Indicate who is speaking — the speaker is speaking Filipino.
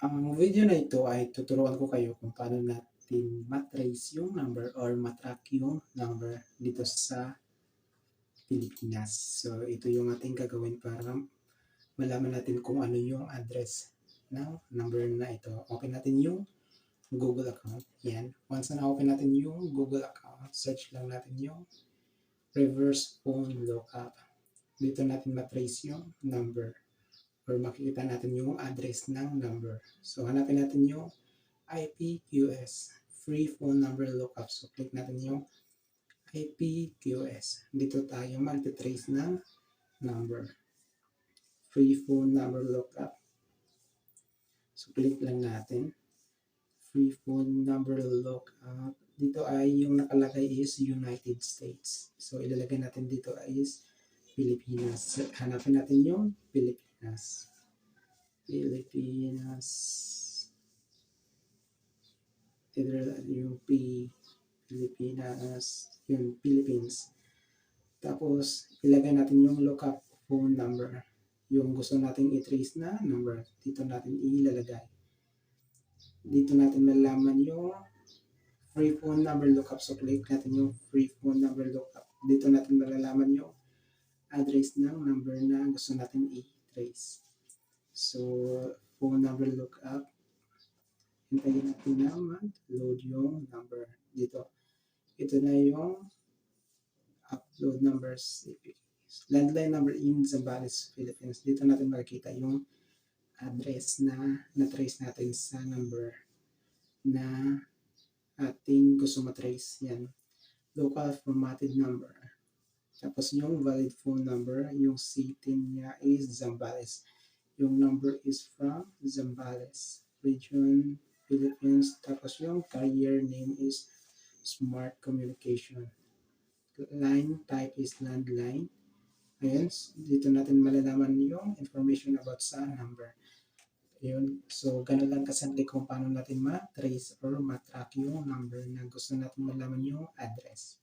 Speaker 1: Ang video na ito ay tuturuan ko kayo kung paano natin matrace yung number or matrack yung number dito sa Pilipinas. So, ito yung ating gagawin para malaman natin kung ano yung address ng number na ito. Open natin yung Google account. Yan. Once na open natin yung Google account, search lang natin yung reverse phone lookup. Dito natin matrace yung number or makikita natin yung address ng number. So, hanapin natin yung IPQS, Free Phone Number Lookup. So, click natin yung IPQS. Dito tayo mag-trace ng number. Free Phone Number Lookup. So, click lang natin. Free Phone Number Lookup. Dito ay yung nakalagay is United States. So, ilalagay natin dito is Pilipinas. Hanapin natin yung Pilipinas. Pilipinas. Yung Pilipinas. Yung Philippines. Tapos, ilagay natin yung lookup phone number. Yung gusto nating i-trace na number. Dito natin ilalagay. Dito natin malalaman yung free phone number lookup. So, click natin yung free phone number lookup. Dito natin malalaman yung address ng number na gusto natin i-trace. So, phone number lookup. Hintayin natin na mag-load yung number dito. Ito na yung upload numbers. Landline number in Zambales, Philippines. Dito natin makikita yung address na na-trace natin sa number na ating gusto matrace. Yan. Local formatted number. Tapos yung valid phone number, yung city niya is Zambales. Yung number is from Zambales region, Philippines. Tapos yung carrier name is Smart Communication. Line type is landline. Ayan, dito natin malalaman yung information about sa number. Ayun, so ganun lang kasimple kung paano natin ma-trace or ma-track yung number na gusto natin malaman yung address.